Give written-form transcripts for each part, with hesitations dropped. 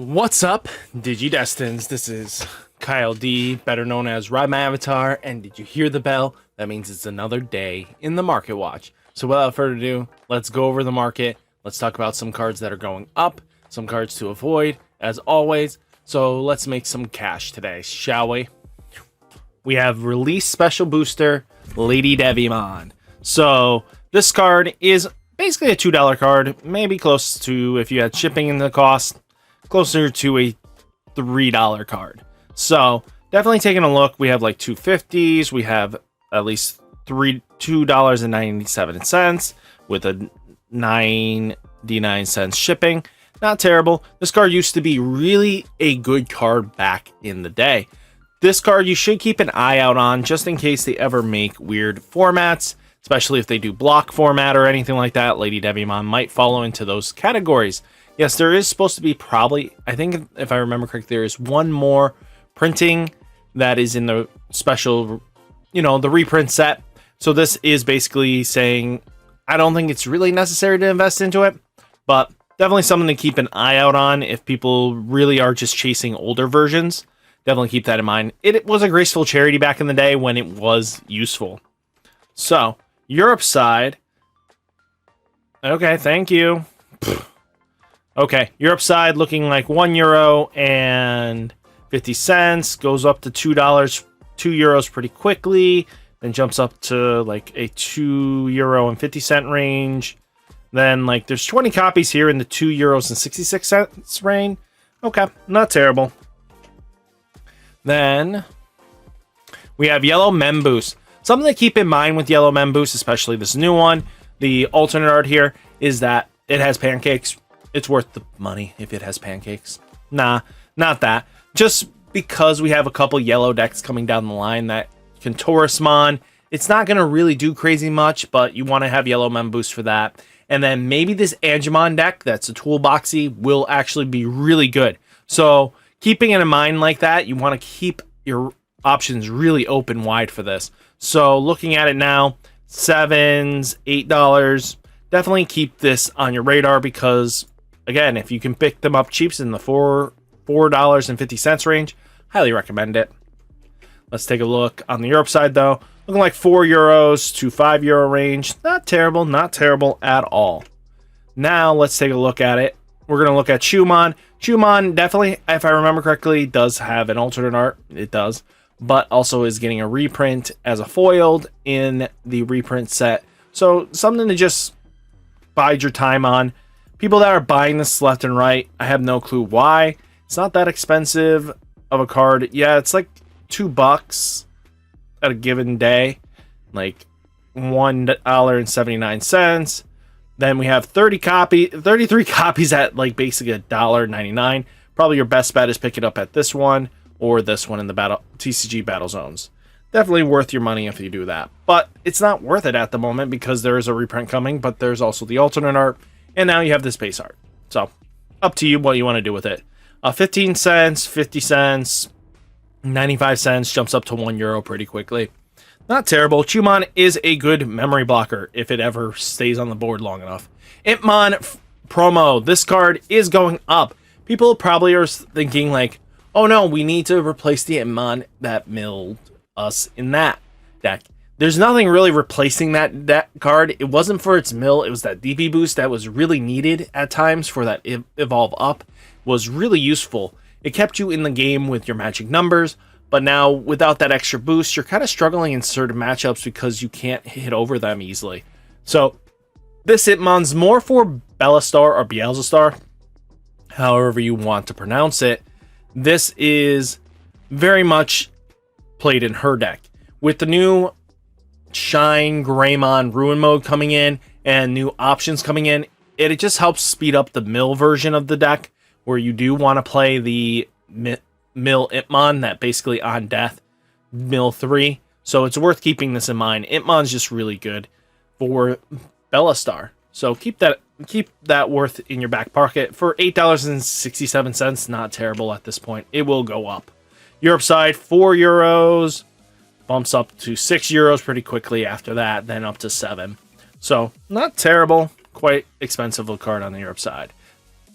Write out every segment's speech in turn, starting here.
What's up, Digidestins? This is Kyle D, better known as RideMyAvatar, and did you hear the bell? That means it's another day in the market watch. So without further ado, let's go over the market. Let's talk about some cards that are going up, some cards to avoid, as always. So let's make some cash today, shall we? We have Release Special Booster, LadyDevimon. So this card is basically a $2 card, maybe close to, if you had shipping in the cost, closer to a $3 card. So definitely taking a look. We have like 250s. We have at least $2.97 with a 99 cents shipping. Not terrible. This card used to be really a good card back in the day. This card you should keep an eye out on just in case they ever make weird formats, especially if they do block format or anything like that. LadyDevimon might follow into those categories. Yes, there is supposed to be probably, I think if I remember correctly, there is one more printing that is in the special, the reprint set. So this is basically saying, I don't think it's really necessary to invest into it, but definitely something to keep an eye out on if people really are just chasing older versions. Definitely keep that in mind. It was a graceful charity back in the day when it was useful. So, Europe side. Okay, thank you. Okay, Europe side looking like €1.50 goes up to €2 pretty quickly, then jumps up to like a €2.50 range. Then like there's 20 copies here in the €2.66 range. Okay, not terrible. Then we have Yellow Memboost. Something to keep in mind with Yellow Memboost, especially this new one, the alternate art here, is that it has pancakes. It's worth the money if it has pancakes. Nah, not that. Just because we have a couple yellow decks coming down the line that can Taurismon, it's not going to really do crazy much, but you want to have Yellow Memboost for that. And then maybe this Digimon deck that's a toolboxy will actually be really good. So keeping it in mind like that, you want to keep your options really open wide for this. So looking at it now, $7, $8, definitely keep this on your radar because, again, if you can pick them up cheaps in the $4.50 range, highly recommend it. Let's take a look on the Europe side, though. Looking like €4 to €5 range. Not terrible, not terrible at all. Now, let's take a look at it. We're going to look at Shumon. Shumon definitely, if I remember correctly, does have an alternate art. It does. But also is getting a reprint as a foiled in the reprint set. So, something to just bide your time on. People that are buying this left and right, I have no clue why. It's not that expensive of a card. Yeah, it's like $2 at a given day. Like $1.79. Then we have 33 copies at like basically $1.99. Probably your best bet is pick it up at this one or this one in the TCG Battle Zones. Definitely worth your money if you do that. But it's not worth it at the moment because there is a reprint coming, but there's also the alternate art. And now you have this base art. So, up to you what you want to do with it. 15 cents, 50 cents, 95 cents, jumps up to €1 pretty quickly. Not terrible. Chumon is a good memory blocker if it ever stays on the board long enough. Itmon promo. This card is going up. People probably are thinking like, oh no, we need to replace the Itmon that milled us in that deck. There's nothing really replacing that card. It wasn't for its mill. It was that DP boost that was really needed at times for that evolve up. Was really useful. It kept you in the game with your magic numbers, but now without that extra boost, you're kind of struggling in certain matchups because you can't hit over them easily. So this Itmon's more for Bellastar or Beelzestar, however you want to pronounce it. This is very much played in her deck. With the new Shine, Greymon, Ruin mode coming in and new options coming in, it just helps speed up the mill version of the deck where you do want to play the mill Itmon that basically on death mill 3. So it's worth keeping this in mind. Itmon's just really good for Bellastar. So keep that worth in your back pocket for $8.67. Not terrible at this point. It will go up. Europe side, €4. Bumps up to €6 pretty quickly after that, then up to $7. So not terrible. Quite expensive card on the Europe side.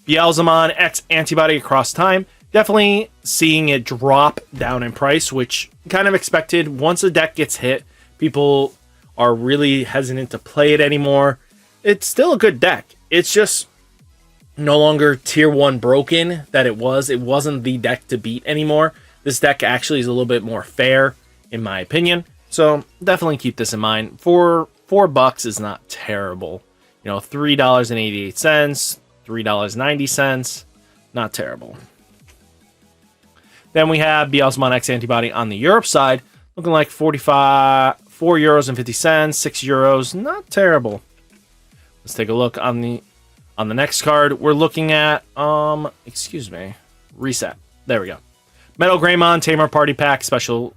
Beelzemon X Antibody across time. Definitely seeing it drop down in price, which kind of expected. Once a deck gets hit, people are really hesitant to play it anymore. It's still a good deck. It's just no longer tier 1 broken that it was. It wasn't the deck to beat anymore. This deck actually is a little bit more fair, in my opinion. So definitely keep this in mind. For $4 is not terrible. You know, $3.88, $3.90, not terrible. Then we have Beelzemon X Antibody on the Europe side, looking like 4 euros and 50 cents, 6 euros, not terrible. Let's take a look on the next card. We're looking at reset. There we go. Metal Greymon Tamer Party Pack special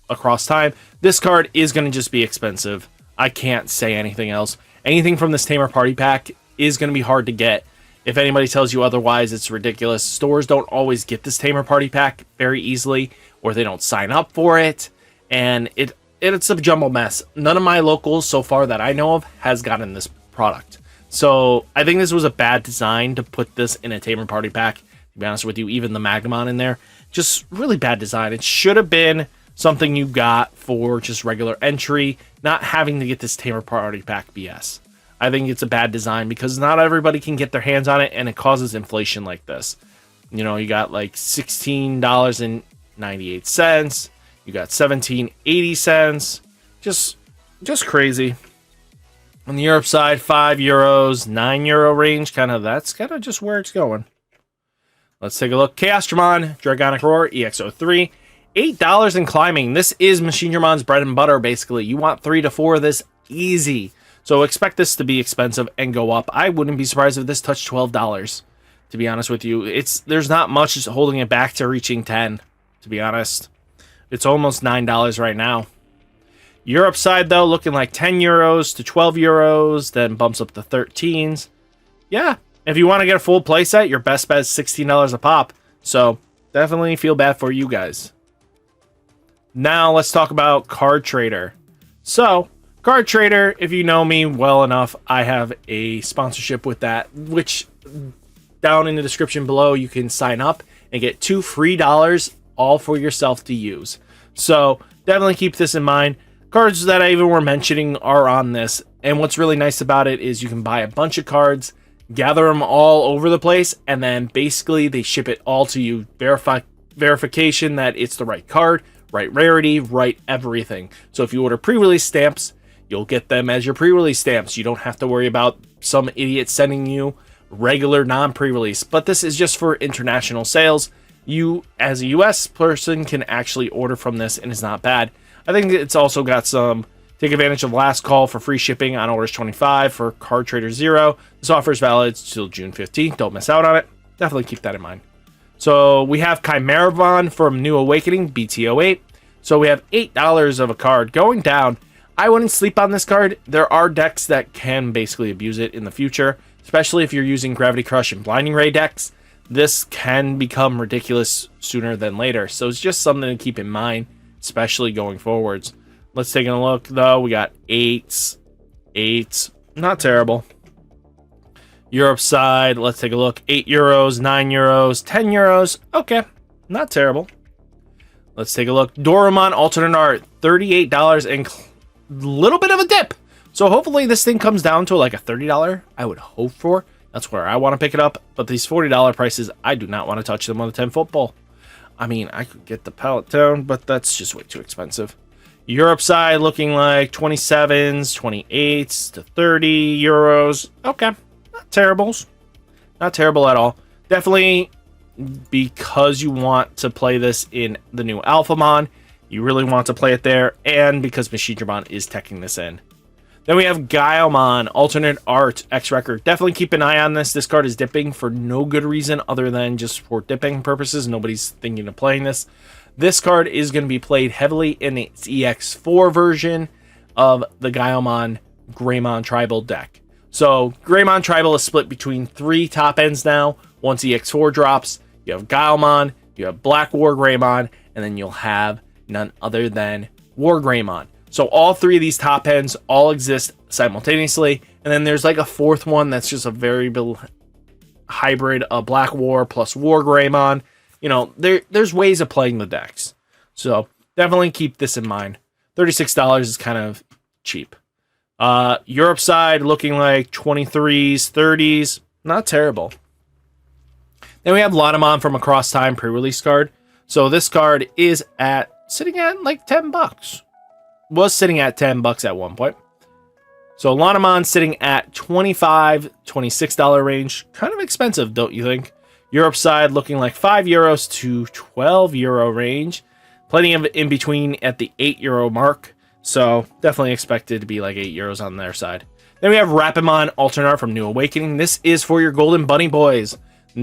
across time. This card is going to just be expensive. I can't say anything else. Anything from this Tamer Party Pack is going to be hard to get. If anybody tells you otherwise, it's ridiculous. Stores don't always get this Tamer Party Pack very easily, or they don't sign up for it, and it's a jumble mess. None of my locals so far that I know of has gotten this product. So I think this was a bad design to put this in a Tamer Party Pack. To be honest with you, even the Magnemon in there, just really bad design. It should have been something you got for just regular entry, not having to get this Tamer Party Pack BS. I think it's a bad design because not everybody can get their hands on it, and it causes inflation like this. You know, you got like $16.98. You got $17.80. Just crazy. On the Europe side, 5 euros, 9 euro range. That's kind of just where it's going. Let's take a look. Chaosdramon, Dragonic Roar, EX03. $8 and climbing. This is Machinedramon's bread and butter, basically. You want 3 to 4 of this easy. So expect this to be expensive and go up. I wouldn't be surprised if this touched $12, to be honest with you. There's not much holding it back to reaching 10, to be honest. It's almost $9 right now. Europe side, though, looking like 10 euros to 12 euros, then bumps up to 13s. Yeah, if you want to get a full playset, your best bet is $16 a pop. So definitely feel bad for you guys. Now let's talk about Card Trader. So Card Trader, if you know me well enough, I have a sponsorship with that, which down in the description below, you can sign up and get 2 free dollars all for yourself to use. So definitely keep this in mind. Cards that I even were mentioning are on this. And what's really nice about it is you can buy a bunch of cards, gather them all over the place, and then basically they ship it all to you. Verification that it's the right card, right rarity, right everything. So if you order pre-release stamps, you'll get them as your pre-release stamps. You don't have to worry about some idiot sending you regular non-pre-release. But this is just for international sales. You, as a US person, can actually order from this, and it's not bad. I think it's also got some take advantage of last call for free shipping on orders 25 for Card Trader 0. This offer is valid till June 15th. Don't miss out on it. Definitely keep that in mind. So we have Chimeravon from New Awakening, BT08. So we have $8 of a card going down. I wouldn't sleep on this card. There are decks that can basically abuse it in the future, especially if you're using Gravity Crush and Blinding Ray decks. This can become ridiculous sooner than later. So it's just something to keep in mind, especially going forwards. Let's take a look, though. We got 8s. Not terrible. Europe side, let's take a look. 8 euros, 9 euros, 10 euros. Okay, not terrible. Let's take a look. Doraemon Alternate Art, $38 and a little bit of a dip. So hopefully this thing comes down to like a $30, I would hope for. That's where I want to pick it up. But these $40 prices, I do not want to touch them on the 10 football. I mean, I could get the pallet down, but that's just way too expensive. Europe side looking like 27s, 28s to 30 euros. Okay, not terrible. Not terrible at all. Definitely because you want to play this in the new Alphamon. You really want to play it there, and because Machinedragon is teching this in. Then we have Guilemon, Alternate Art, X-Record. Definitely keep an eye on this. This card is dipping for no good reason other than just for dipping purposes. Nobody's thinking of playing this. This card is going to be played heavily in its EX4 version of the Guilemon Greymon Tribal deck. So Greymon Tribal is split between 3 top ends now. Once EX4 drops, you have Guilemon, you have Black War Greymon, and then you'll have none other than War Greymon. So all 3 of these top ends all exist simultaneously, and then there's like a 4th one that's just a variable. hybrid Black War plus War Greymon. You know, there's ways of playing the decks. So definitely keep this in mind. $36 is kind of cheap. Europe side looking like 23s, 30s. Not terrible. Then we have LadyDevimon from Across Time pre-release card. So this card is sitting at like $10. Was sitting at $10 at one point. So LadyDevimon sitting at $25, $26 range. Kind of expensive, don't you think? Europe side looking like €5 to €12 range. Plenty of in between at the €8 mark. So definitely expected to be like €8 on their side. Then we have RideMyAvatar alternate art from New Awakening. This is for your Golden Bunny boys.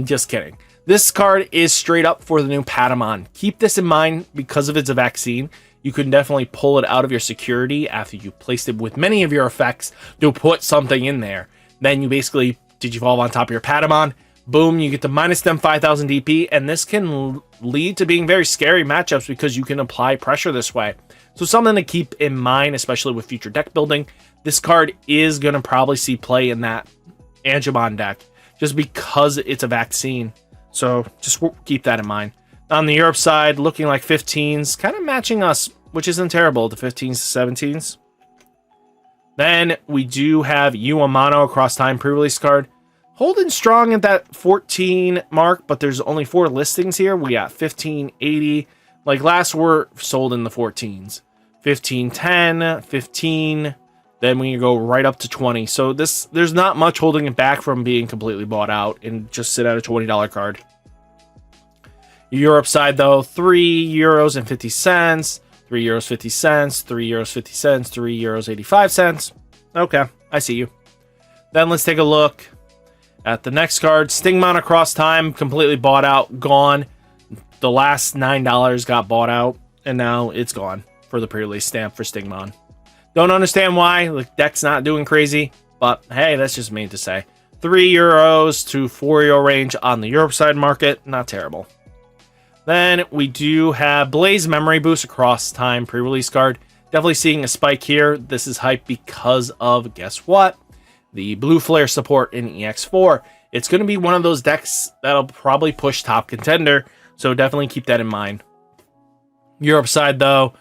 Just kidding. This card is straight up for the new Patamon. Keep this in mind because of it's a vaccine. You can definitely pull it out of your security after you placed it with many of your effects to put something in there. Then you basically Digivolve on top of your Patamon. Boom, you get to minus them 5,000 DP, and this can lead to being very scary matchups because you can apply pressure this way. So something to keep in mind, especially with future deck building. This card is going to probably see play in that Digimon deck just because it's a vaccine. So just keep that in mind. On the Europe side, looking like 15s, kind of matching us, which isn't terrible, the 15s to 17s. Then we do have Mono Across Time pre-release card. Holding strong at that 14 mark, but there's only 4 listings here. We got 1580. Like last were sold in the 14s. 1510, 15. Then we go right up to 20. So there's not much holding it back from being completely bought out and just sit at a $20 card. Europe side though, €3 and 50 cents, €3 50 cents, €3 50 cents, €3 85 cents. Okay, I see you. Then let's take a look at the next card. Stingmon Across Time, completely bought out, gone. The last $9 got bought out, and now it's gone for the pre-release stamp for Stingmon. Don't understand why. The deck's not doing crazy, but hey, that's just me to say. €3 to €4 range on the Europe side market. Not terrible. Then we do have Blaze Memory Boost Across Time pre-release card. Definitely seeing a spike here. This is hype because of, guess what? The Blue Flare support in EX4. It's going to be one of those decks that'll probably push top contender, so definitely keep that in mind. Europe side though,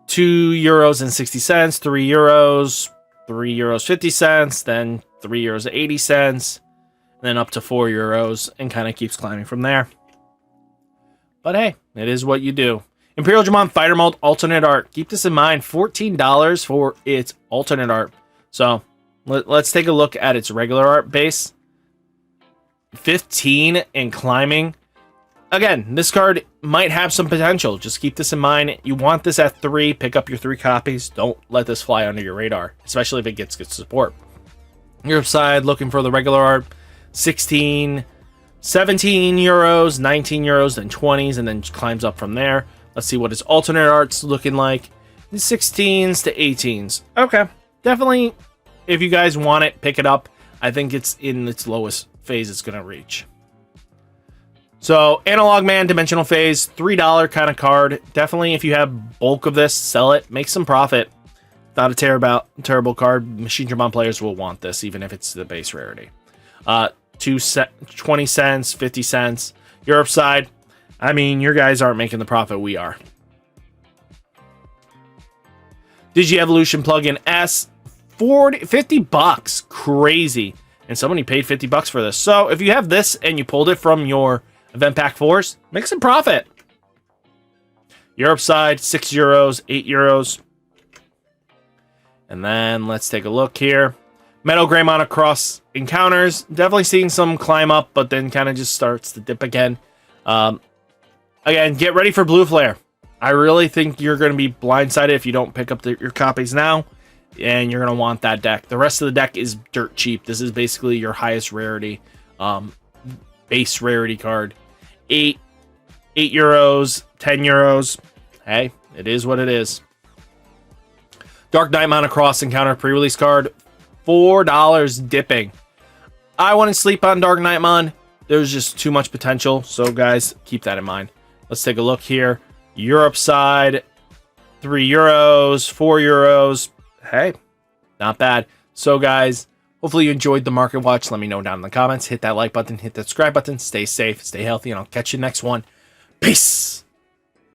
€2 and 60 cents, €3, €3 50 cents, then €3 80 cents, then up to €4, and kind of keeps climbing from there. But hey, it is what you do. Imperial Digimon Fighter Mode alternate art. Keep this in mind, $14 for its alternate art. So let's take a look at its regular art base. 15 and climbing. Again, this card might have some potential. Just keep this in mind. You want this at 3. Pick up your 3 copies. Don't let this fly under your radar, especially if it gets good support. Europe side, looking for the regular art. 16, €17, €19, then 20s, and then climbs up from there. Let's see what its alternate art's looking like. 16s to 18s. Okay, definitely. If you guys want it, pick it up. I think it's in its lowest phase it's going to reach. So, Analog Man, Dimensional Phase, $3 kind of card. Definitely, if you have bulk of this, sell it. Make some profit. Not a terrible card. Machine Digimon players will want this, even if it's the base rarity. 20 cents, 50 cents. Europe side, I mean, your guys aren't making the profit we are. Digi-Evolution Plugin S, $50. Crazy. And somebody paid $50 for this. So if you have this and you pulled it from your event pack 4s, make some profit. Europe side, €6, €8. And then let's take a look here. Metal Greymon Across Encounters. Definitely seeing some climb up, but then kind of just starts to dip again. Again, get ready for Blue Flare. I really think you're going to be blindsided if you don't pick up your copies now. And you're going to want that deck. The rest of the deck is dirt cheap. This is basically your highest rarity, base rarity card. €8, €10. Hey, it is what it is. Dark Knightmon Across Encounter pre-release card, $4 dipping. I wouldn't sleep on Dark Knightmon. There's just too much potential. So guys, keep that in mind. Let's take a look here. Europe side, €3, €4. Hey, not bad. So guys, hopefully Hopefully you enjoyed the market watch. Let me know down in the comments. Hit that like button, hit that subscribe button. Stay safe, stay healthy, and I'll catch you next one. Peace!